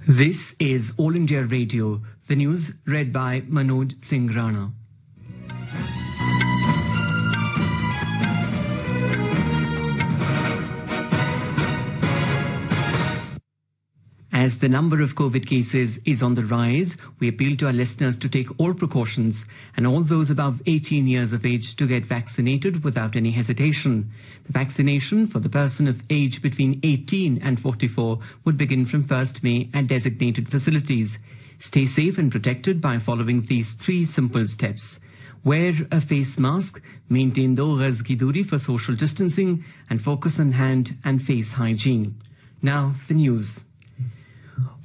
This is All India Radio, the news read by Manoj Singh Rana. As the number of COVID cases is on the rise, we appeal to our listeners to take all precautions and all those above 18 years of age to get vaccinated without any hesitation. The vaccination for the person of age between 18 and 44 would begin from 1st May at designated facilities. Stay safe and protected by following these 3 simple steps. Wear a face mask, maintain 2 gaz ki duri for social distancing, and focus on hand and face hygiene. Now, the news.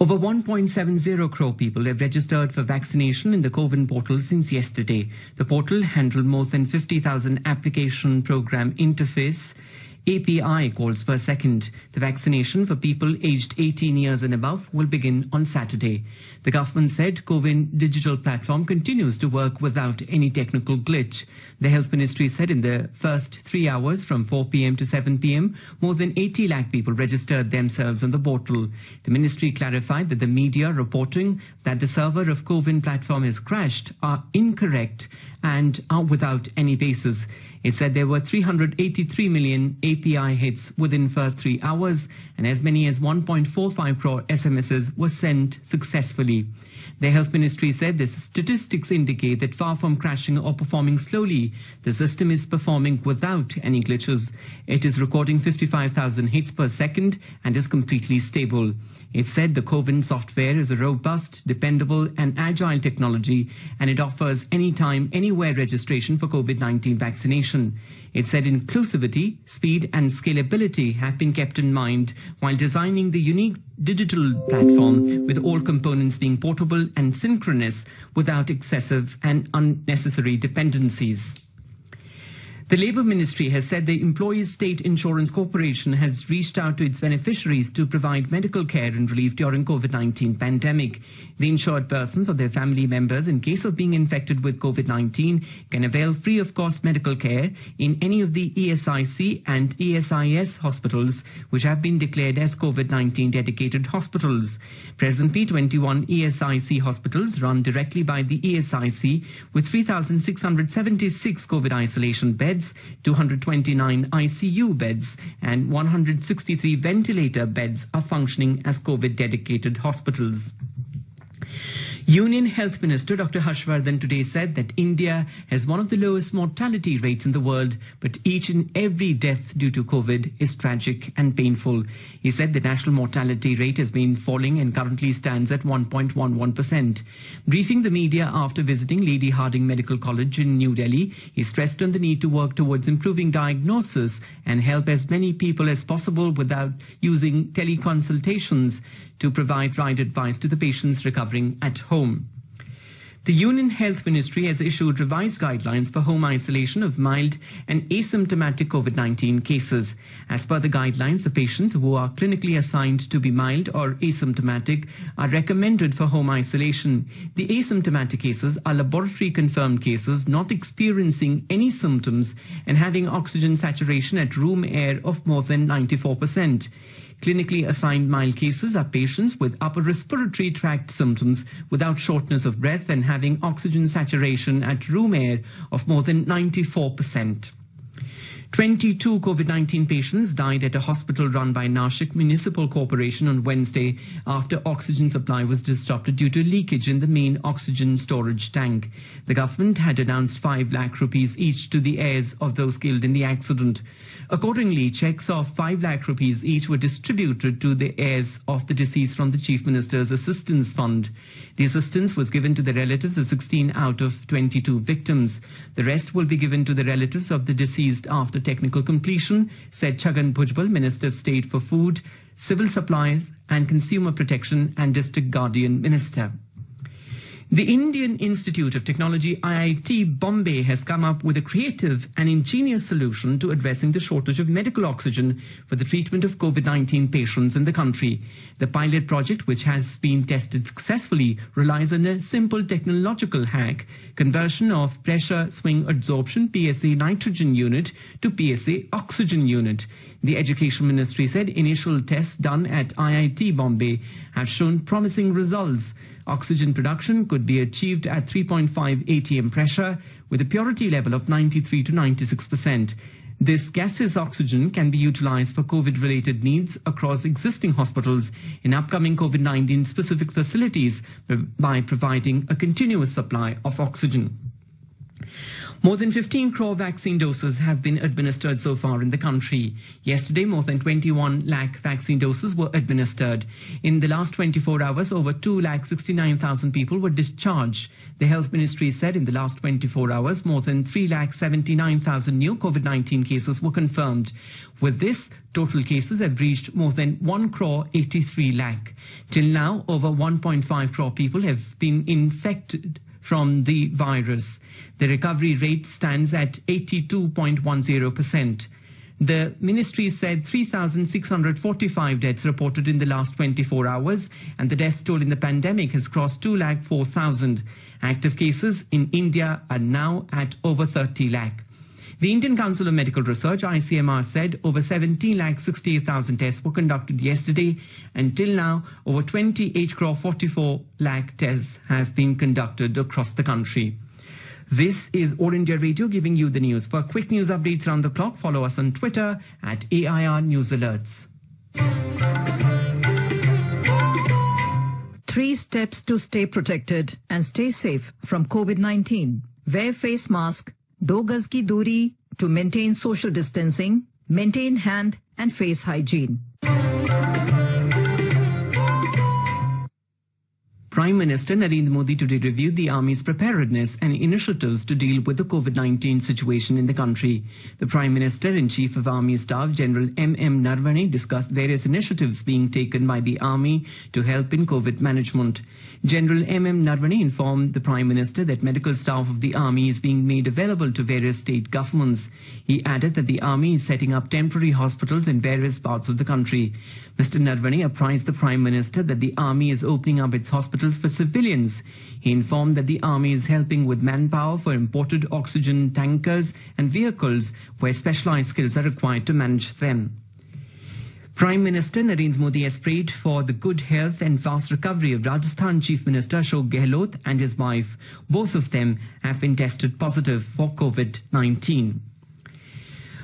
Over 1.70 crore people have registered for vaccination in the CoWIN portal since yesterday. The portal handled more than 50,000 application program interface API calls per second. The vaccination for people aged 18 years and above will begin on Saturday. The government said CoWIN digital platform continues to work without any technical glitch. The Health Ministry said in the first 3 hours from 4 p.m. to 7 p.m, more than 80 lakh people registered themselves on the portal. The ministry clarified that the media reporting that the server of CoWIN platform has crashed are incorrect and are without any basis. It said there were 383 million API hits within first 3 hours and as many as 1.45 crore SMSs were sent successfully. The Health Ministry said the statistics indicate that far from crashing or performing slowly, the system is performing without any glitches. It is recording 55,000 hits per second and is completely stable. It said the CoWIN software is a robust, dependable and agile technology and it offers anytime, anywhere registration for COVID-19 vaccination. It said inclusivity, speed and scalability have been kept in mind while designing the unique digital platform with all components being portable and synchronous without excessive and unnecessary dependencies. The Labour Ministry has said the Employees State Insurance Corporation has reached out to its beneficiaries to provide medical care and relief during COVID-19 pandemic. The insured persons or their family members in case of being infected with COVID-19 can avail free of cost medical care in any of the ESIC and ESIS hospitals which have been declared as COVID-19 dedicated hospitals. Presently, 21 ESIC hospitals run directly by the ESIC with 3,676 COVID isolation beds, 229 ICU beds and 163 ventilator beds are functioning as COVID dedicated hospitals. Union Health Minister Dr. Harshvardhan today said that India has one of the lowest mortality rates in the world, but each and every death due to COVID is tragic and painful. He said the national mortality rate has been falling and currently stands at 1.11%. Briefing the media after visiting Lady Hardinge Medical College in New Delhi, he stressed on the need to work towards improving diagnosis and help as many people as possible without using teleconsultations to provide right advice to the patients recovering at home. The Union Health Ministry has issued revised guidelines for home isolation of mild and asymptomatic COVID-19 cases. As per the guidelines, the patients who are clinically assigned to be mild or asymptomatic are recommended for home isolation. The asymptomatic cases are laboratory confirmed cases not experiencing any symptoms and having oxygen saturation at room air of more than 94%. Clinically assigned mild cases are patients with upper respiratory tract symptoms without shortness of breath and having oxygen saturation at room air of more than 94%. 22 COVID-19 patients died at a hospital run by Nashik Municipal Corporation on Wednesday after oxygen supply was disrupted due to leakage in the main oxygen storage tank. The government had announced 5 lakh rupees each to the heirs of those killed in the accident. Accordingly, cheques of 5 lakh rupees each were distributed to the heirs of the deceased from the Chief Minister's Assistance Fund. The assistance was given to the relatives of 16 out of 22 victims. The rest will be given to the relatives of the deceased after technical completion, said Chhagan Bhujbal, Minister of State for Food, Civil Supplies and Consumer Protection and District Guardian Minister. The Indian Institute of Technology IIT Bombay has come up with a creative and ingenious solution to addressing the shortage of medical oxygen for the treatment of COVID-19 patients in the country. The pilot project, which has been tested successfully, relies on a simple technological hack, conversion of pressure swing adsorption PSA nitrogen unit to PSA oxygen unit. The Education Ministry said initial tests done at IIT Bombay have shown promising results. Oxygen production could be achieved at 3.5 atm pressure with a purity level of 93 to 96%. This gaseous oxygen can be utilized for COVID-related needs across existing hospitals in upcoming COVID-19 specific facilities by providing a continuous supply of oxygen. More than 15 crore vaccine doses have been administered so far in the country. Yesterday, more than 21 lakh vaccine doses were administered. In the last 24 hours, over 2,69,000 people were discharged. The Health Ministry said in the last 24 hours, more than 3,79,000 new COVID-19 cases were confirmed. With this, total cases have reached more than 1 crore 83 lakh. Till now, over 1.5 crore people have been infected from the virus. The recovery rate stands at 82.10%. The ministry said 3,645 deaths reported in the last 24 hours, and the death toll in the pandemic has crossed 204,000. Active cases in India are now at over 30 lakh. The Indian Council of Medical Research, ICMR, said over 17,68,000 tests were conducted yesterday, and till now, over 28 crore 44 lakh tests have been conducted across the country. This is All India Radio giving you the news. For quick news updates around the clock, follow us on Twitter at AIR News Alerts. 3 steps to stay protected and stay safe from COVID-19. Wear face mask, 2 gaz ki duri to maintain social distancing, maintain hand and face hygiene. Prime Minister Narendra Modi today reviewed the Army's preparedness and initiatives to deal with the COVID-19 situation in the country. The Prime Minister and Chief of Army Staff General M.M. Naravane discussed various initiatives being taken by the Army to help in COVID management. General M.M. Naravane informed the Prime Minister that medical staff of the Army is being made available to various state governments. He added that the Army is setting up temporary hospitals in various parts of the country. Mr. Naravane apprised the Prime Minister that the Army is opening up its hospitals for civilians. He informed that the Army is helping with manpower for imported oxygen tankers and vehicles where specialized skills are required to manage them. Prime Minister Narendra Modi has prayed for the good health and fast recovery of Rajasthan Chief Minister Ashok Gehlot and his wife. Both of them have been tested positive for COVID-19.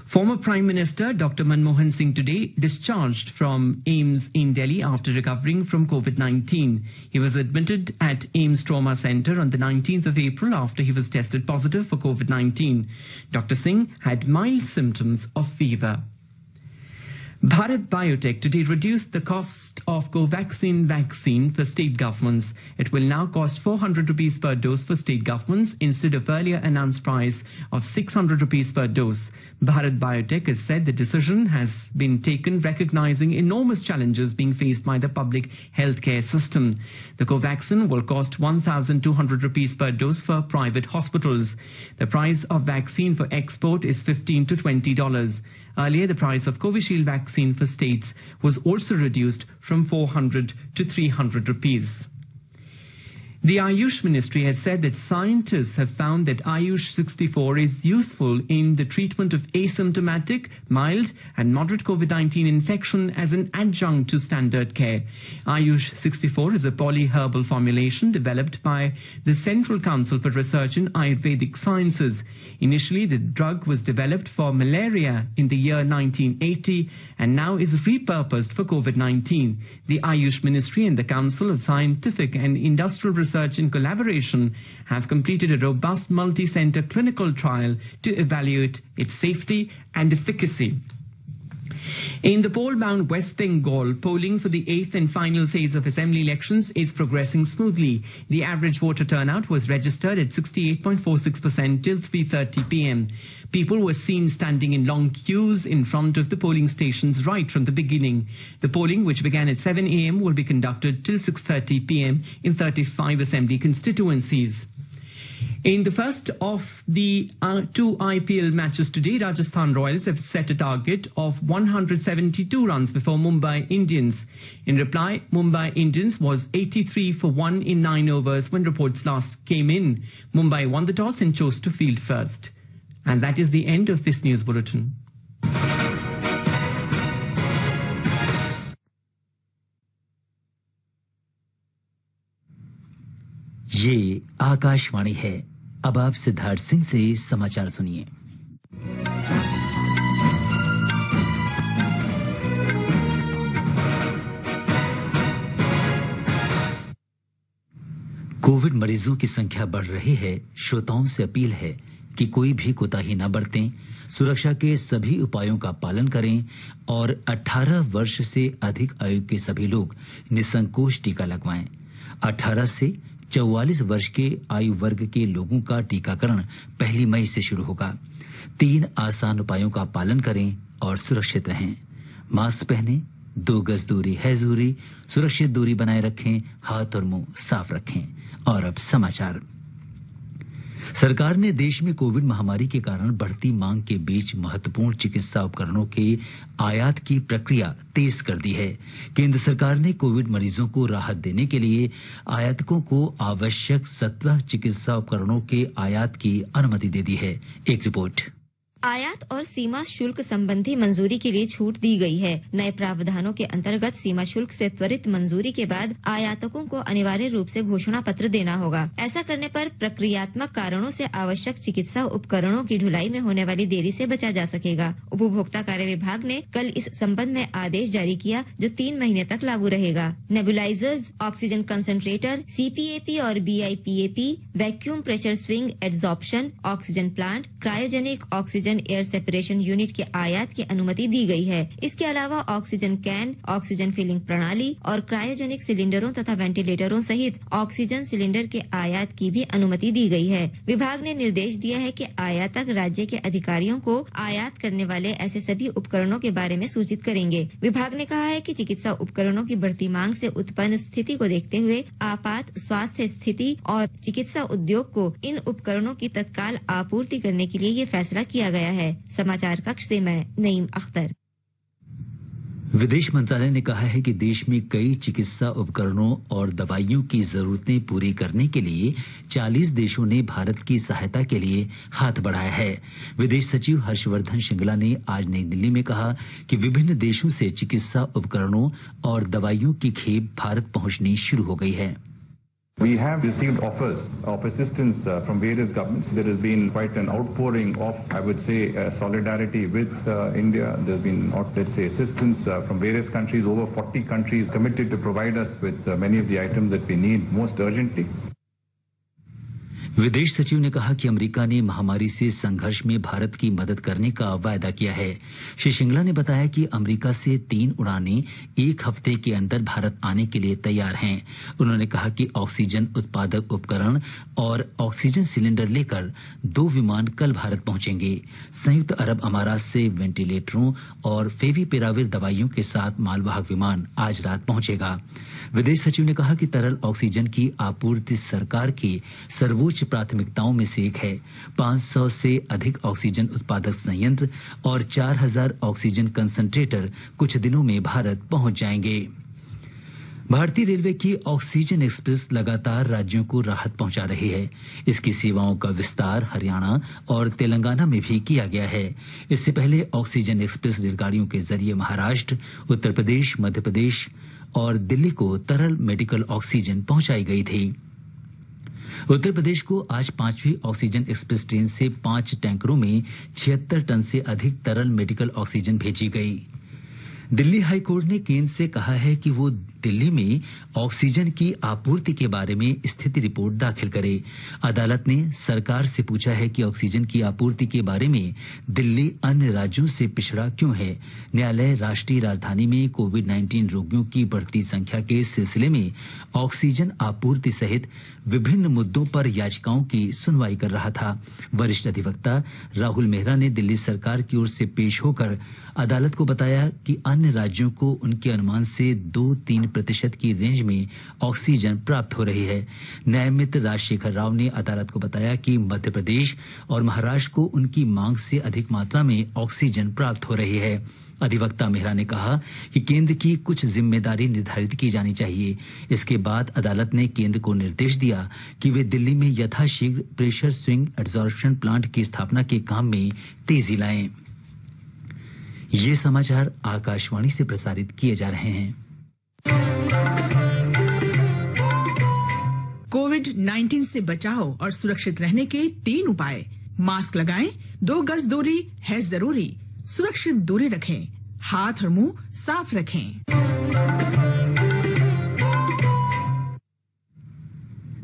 Former Prime Minister Dr. Manmohan Singh today discharged from AIIMS in Delhi after recovering from COVID-19. He was admitted at AIIMS Trauma Centre on the 19th of April after he was tested positive for COVID-19. Dr. Singh had mild symptoms of fever. Bharat Biotech today reduced the cost of Covaxin vaccine for state governments. It will now cost 400 rupees per dose for state governments instead of earlier announced price of 600 rupees per dose. Bharat Biotech has said the decision has been taken recognizing enormous challenges being faced by the public healthcare system. The Covaxin will cost 1,200 rupees per dose for private hospitals. The price of vaccine for export is $15 to $20. Earlier, the price of Covishield vaccine for states was also reduced from 400 to 300 rupees. The Ayush Ministry has said that scientists have found that Ayush 64 is useful in the treatment of asymptomatic, mild and moderate COVID-19 infection as an adjunct to standard care. Ayush 64 is a polyherbal formulation developed by the Central Council for Research in Ayurvedic Sciences. Initially, the drug was developed for malaria in the year 1980 and now is repurposed for COVID-19. The Ayush Ministry and the Council of Scientific and Industrial Research in collaboration have completed a robust multi-center clinical trial to evaluate its safety and efficacy. In the poll-bound West Bengal, polling for the 8th and final phase of assembly elections is progressing smoothly. The average voter turnout was registered at 68.46% till 3:30 p.m. People were seen standing in long queues in front of the polling stations right from the beginning. The polling, which began at 7 a.m., will be conducted till 6:30 p.m. in 35 assembly constituencies. In the first of the 2 IPL matches today, Rajasthan Royals have set a target of 172 runs before Mumbai Indians. In reply, Mumbai Indians was 83 for 1 in 9 overs when reports last came in. Mumbai won the toss and chose to field first. And that is the end of this news bulletin. ये आकाशवाणी है। अब आप सिद्धार्थ सिंह से समाचार सुनिए। Covid मरीजों की संख्या बढ़ रही है। श्रोताओं से अपील है कि कोई भी कोताही न बरतें, सुरक्षा के सभी उपायों का पालन करें और 18 वर्ष से अधिक आयु के सभी लोग निसंकोच टीका लगवाएं। 18 से 44 वर्ष के आयु वर्ग के लोगों का टीकाकरण 1 मई से शुरू होगा। 3 आसान उपायों का पालन करें और सुरक्षित रहें। मास्क पहनें, 2 गज दूरी है जरूरी, सुरक्षित दूरी बनाए रखें, हाथ और मुंह साफ रखें। और अब समाचार। सरकार ने देश में कोविड महामारी के कारण बढ़ती मांग के बीच महत्वपूर्ण चिकित्सा उपकरणों के आयात की प्रक्रिया तेज कर दी है। केंद्र सरकार ने कोविड मरीजों को राहत देने के लिए आयातकों को आवश्यक 17 चिकित्सा उपकरणों के आयात की अनुमति दे दी है। एक रिपोर्ट। आयात और सीमा शुल्क संबंधी मंजूरी के लिए छूट दी गई है। नए प्रावधानों के अंतर्गत सीमा शुल्क से त्वरित मंजूरी के बाद आयातकों को अनिवार्य रूप से घोषणा पत्र देना होगा। ऐसा करने पर प्रक्रियात्मक कारणों से आवश्यक चिकित्सा उपकरणों की ढुलाई में होने वाली देरी से बचा जा सकेगा। उपभोक्ता कार्य विभाग ने कल इस संबंध में आदेश जारी किया, जो 3 महीने तक लागू रहेगा। नेबुलाइजर्स, ऑक्सीजन कंसंट्रेटर, CPAP और BIPAP, vacuum pressure swing adsorption oxygen plant, cryogenic oxygen air separation unit के आयात की अनुमति दी गई है। इसके अलावा ऑक्सीजन कैन, ऑक्सीजन फिलिंग प्रणाली और क्रायोजेनिक सिलेंडरों तथा वेंटिलेटरों सहित ऑक्सीजन सिलेंडर के आयात की भी अनुमति दी गई है। विभाग ने निर्देश दिया है कि आयातक राज्य के अधिकारियों को आयात करने वाले ऐसे सभी उपकरणों के बारे में सूचित करेंगे। विभाग ने कहा है कि चिकित्सा उपकरणों की बढ़ती मांग से उत्पन्न स्थिति को देखते हुए आपात स्वास्थ्य स्थिति और चिकित्सा उद्योग को इन उपकरणों की तत्काल आपूर्ति करने के लिए ये फैसला किया गया है। समाचार कक्ष से मैं नईम अख्तर। विदेश मंत्रालय ने कहा है कि देश में कई चिकित्सा उपकरणों और दवाइयों की जरूरतें पूरी करने के लिए 40 देशों ने भारत की सहायता के लिए हाथ बढ़ाया है। विदेश सचिव हर्षवर्धन श्रृंगला ने आज नई दिल्ली में कहा कि विभिन्न देशों से चिकित्सा उपकरणों और दवाइयों की खेप भारत पहुंचनी शुरू हो गई है। We have received offers of assistance from various governments. There has been quite an outpouring of, I would say, solidarity with India. There has been, let's say, assistance from various countries. Over 40 countries committed to provide us with many of the items that we need most urgently. विदेश सचिव ने कहा कि America ने महामारी से संघर्ष में भारत की मदद करने का वायदा किया है। श्री श्रृंगला ने बताया कि अमेरिका से 3 उड़ानें 1 हफ्ते के अंदर भारत आने के लिए तैयार हैं। उन्होंने कहा कि ऑक्सीजन उत्पादक उपकरण और ऑक्सीजन सिलेंडर लेकर 2 विमान कल भारत पहुंचेंगे। संयुक्त अरब अमारात से वेंटिलेटरों और फेविपिराविर दवाइयों के साथ मालवाहक विमान आज रात पहुंचेगा। विदेश सचिव ने कहा कि तरल ऑक्सीजन की आपूर्ति सरकार की सर्वोच्च प्राथमिकताओं में से एक है। 500 से अधिक ऑक्सीजन उत्पादक संयंत्र और 4000 ऑक्सीजन कंसंट्रेटर कुछ दिनों में भारत पहुंच जाएंगे। भारतीय रेलवे की ऑक्सीजन एक्सप्रेस लगातार राज्यों को राहत पहुंचा रही है। इसकी सेवाओं का विस्तार हरियाणा और तेलंगाना में भी किया गया है। इससे पहले ऑक्सीजन एक्सप्रेस रेलगाड़ियों के जरिए महाराष्ट्र, उत्तर प्रदेश, मध्य प्रदेश और दिल्ली को तरल मेडिकल ऑक्सीजन पहुंचाई गई थी। उत्तर प्रदेश को आज 5वीं ऑक्सीजन एक्सप्रेस ट्रेन से 5 टैंकरों में 76 टन से अधिक तरल मेडिकल ऑक्सीजन भेजी गई। दिल्ली हाई कोर्ट ने केंद्र से कहा है कि वो दिल्ली में ऑक्सीजन की आपूर्ति के बारे में स्थिति रिपोर्ट दाखिल करे। अदालत ने सरकार से पूछा है कि ऑक्सीजन की आपूर्ति के बारे में दिल्ली अन्य राज्यों से पिछड़ा क्यों है। न्यायालय राष्ट्रीय राजधानी में कोविड-19 रोगियों की बढ़ती संख्या के सिलसिले में ऑक्सीजन आपूर्ति सहित विभिन्न मुद्दों पर याचिकाओं की सुनवाई कर रहा था। वरिष्ठ अधिवक्ता राहुल मेहरा ने दिल्ली सरकार की ओर से पेश होकर अदालत को बताया कि अन्य राज्यों को उनके अनुमान से 2-3% की रेंज में ऑक्सीजन प्राप्त हो रही है। न्यायमित्र राजशेखर राव ने अदालत को बताया कि मध्य प्रदेश और महाराष्ट्र को उनकी मांग से अधिक मात्रा में ऑक्सीजन प्राप्त हो रही है। अधिवक्ता मेहरा ने कहा कि केंद्र की कुछ जिम्मेदारी निर्धारित की जानी चाहिए। इसके बाद अदालत ने केंद्र को निर्देश दिया कि वे दिल्ली में यथाशीघ्र प्रेशर स्विंग एड्सॉर्प्शन प्लांट की स्थापना के काम में तेजी लाएं। ये समाचार आकाशवाणी से प्रसारित किए जा रहे हैं। कोविड-19 से बचाव और सुरक्षित रहने के 3 उपाय। मास्क लगाएं, 2 गज दूरी है जरूरी, सुरक्षित दूरी रखें, हाथ और मुंह साफ रखें।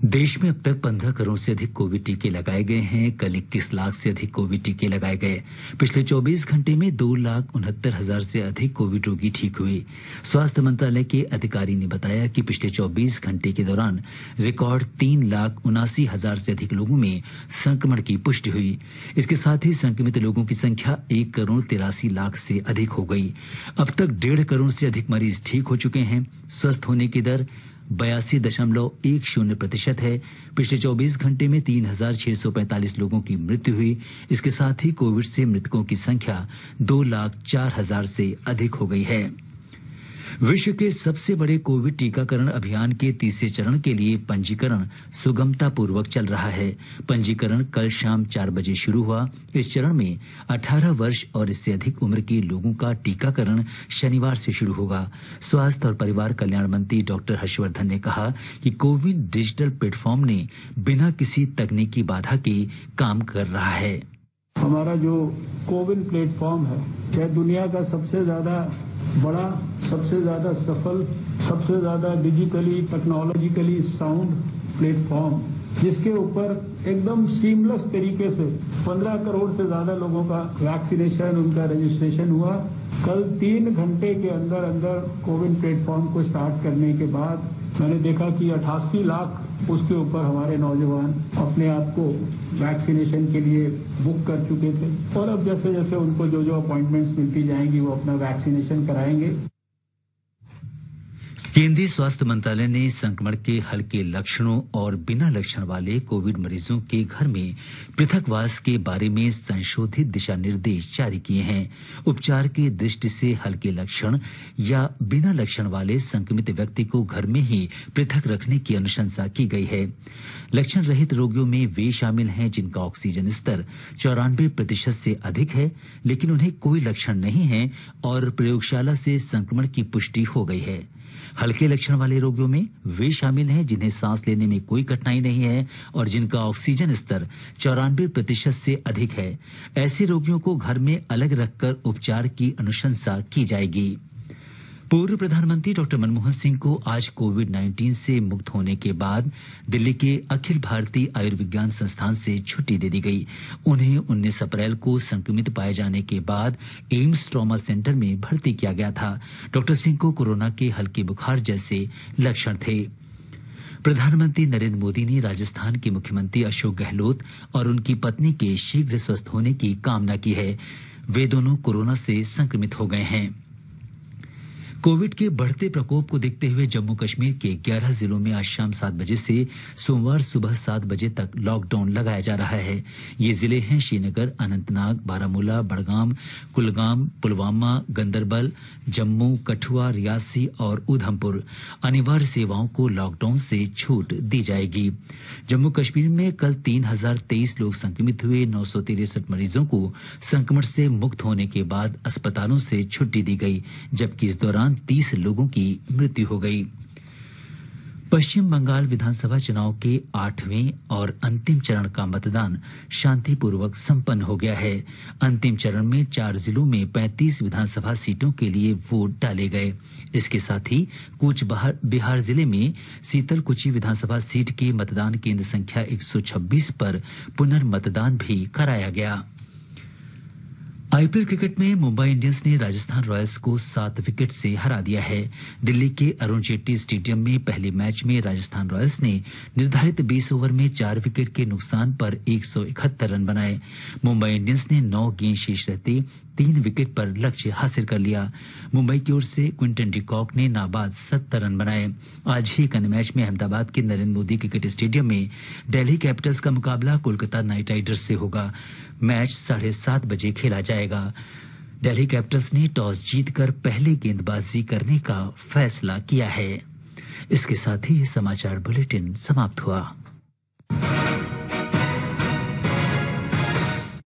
देश में अब तक 15 करोड़ से अधिक कोविड टीके लगाए गए हैं। कल 21 लाख से अधिक कोविड टीके लगाए गए। पिछले 24 घंटे में 2,69,000 से अधिक कोविड रोगी ठीक हुए। स्वास्थ्य मंत्रालय के अधिकारी ने बताया कि पिछले 24 घंटे के दौरान रिकॉर्ड 3,79,000 से अधिक लोगों में संक्रमण की पुष्टि हुई। इसके साथ ही संक्रमित लोगों की संख्या 1,83,00,000 से अधिक हो गई। अब तक 1.5 करोड़ से अधिक मरीज ठीक हो चुके हैं। स्वस्थ होने की दर 82.10% है। पिछले 24 घंटे में 3,645 लोगों की मृत्यु हुई। इसके साथ ही कोविड से मृतकों की संख्या 2,04,000 से अधिक हो गई है। विश्व के सबसे बड़े कोविड टीकाकरण अभियान के तीसरे चरण के लिए पंजीकरण सुगमता पूर्वक चल रहा है। पंजीकरण कल शाम 4 बजे शुरू हुआ। इस चरण में 18 वर्ष और इससे अधिक उम्र के लोगों का टीकाकरण शनिवार से शुरू होगा। स्वास्थ्य और परिवार कल्याण मंत्री डॉक्टर हर्षवर्धन ने कहा कि कोविन डिजिटल प्लेटफॉर्म ने बिना किसी तकनीकी बाधा के काम कर रहा है। हमारा जो कोविन प्लेटफॉर्म है, यह दुनिया का सबसे ज्यादा बड़ा, सबसे ज्यादा सफल, सबसे ज्यादा डिजिटली टेक्नोलॉजिकली साउंड प्लेटफॉर्म, जिसके ऊपर एकदम सीमलेस तरीके से 15 करोड़ से ज्यादा लोगों का वैक्सीनेशन, उनका रजिस्ट्रेशन हुआ। कल 3 घंटे के अंदर अंदर कोविन प्लेटफॉर्म को स्टार्ट करने के बाद मैंने देखा कि 88 लाख उसके ऊपर हमारे नौजवान अपने आप को वैक्सीनेशन के लिए बुक कर चुके थे और अब जैसे जैसे उनको जो जो अपॉइंटमेंट्स मिलती जाएंगी वो अपना वैक्सीनेशन कराएंगे। केंद्रीय स्वास्थ्य मंत्रालय ने संक्रमण के हल्के लक्षणों और बिना लक्षण वाले कोविड मरीजों के घर में पृथकवास के बारे में संशोधित दिशा निर्देश जारी किए हैं। उपचार की दृष्टि से हल्के लक्षण या बिना लक्षण वाले संक्रमित व्यक्ति को घर में ही पृथक रखने की अनुशंसा की गई है। लक्षण रहित रोगियों में वे शामिल हैं जिनका ऑक्सीजन स्तर 94% से अधिक है, लेकिन उन्हें कोई लक्षण नहीं है और प्रयोगशाला से संक्रमण की पुष्टि हो गई है। हल्के लक्षण वाले रोगियों में वे शामिल हैं जिन्हें सांस लेने में कोई कठिनाई नहीं है और जिनका ऑक्सीजन स्तर 94% से अधिक है। ऐसे रोगियों को घर में अलग रखकर उपचार की अनुशंसा की जाएगी। पूर्व प्रधानमंत्री डॉक्टर मनमोहन सिंह को आज कोविड-19 से मुक्त होने के बाद दिल्ली के अखिल भारतीय आयुर्विज्ञान संस्थान से छुट्टी दे दी गई। उन्हें 19 अप्रैल को संक्रमित पाए जाने के बाद एम्स ट्रॉमा सेंटर में भर्ती किया गया था। डॉक्टर सिंह को कोरोना के हल्के बुखार जैसे लक्षण थे। प्रधानमंत्री नरेंद्र मोदी ने राजस्थान के मुख्यमंत्री अशोक गहलोत और उनकी पत्नी के शीघ्र स्वस्थ होने की कामना की है। वे दोनों कोरोना से संक्रमित हो गए हैं। कोविड के बढ़ते प्रकोप को देखते हुए जम्मू कश्मीर के 11 जिलों में आज शाम 7 बजे से सोमवार सुबह 7 बजे तक लॉकडाउन लगाया जा रहा है। ये जिले हैं श्रीनगर, अनंतनाग, बारामूला, बड़गाम, कुलगाम, पुलवामा, गंदरबल, जम्मू, कठुआ, रियासी और उधमपुर। अनिवार्य सेवाओं को लॉकडाउन से छूट दी जाएगी। जम्मू कश्मीर में कल 3,023 लोग संक्रमित हुए। 963 मरीजों को संक्रमण से मुक्त होने के बाद अस्पतालों से छुट्टी दी गई, जबकि इस दौरान 30 लोगों की मृत्यु हो गई। पश्चिम बंगाल विधानसभा चुनाव के 8वें और अंतिम चरण का मतदान शांतिपूर्वक संपन्न हो गया है। अंतिम चरण में 4 जिलों में 35 विधानसभा सीटों के लिए वोट डाले गए। इसके साथ ही कूच बिहार जिले में सीतलकुची विधानसभा सीट के मतदान केंद्र संख्या 126 पर पुनर्मतदान भी कराया गया। आईपीएल क्रिकेट में मुंबई इंडियंस ने राजस्थान रॉयल्स को 7 विकेट से हरा दिया है। दिल्ली के अरुण जेटली स्टेडियम में पहले मैच में राजस्थान रॉयल्स ने निर्धारित 20 ओवर में 4 विकेट के नुकसान पर 171 रन बनाए। मुंबई इंडियंस ने 9 गेंद शेष रहते 3 विकेट पर लक्ष्य हासिल कर लिया। मुंबई की ओर से क्विंटन डिकॉक ने नाबाद 70 रन बनाए। आज ही एक अन्य मैच में अहमदाबाद के नरेंद्र मोदी क्रिकेट स्टेडियम में दिल्ली कैपिटल्स का मुकाबला कोलकाता नाइट राइडर्स से होगा। मैच 7:30 बजे खेला जाएगा। दिल्ली कैपिटल्स ने टॉस जीतकर पहले गेंदबाजी करने का फैसला किया है। इसके साथ ही समाचार बुलेटिन समाप्त हुआ।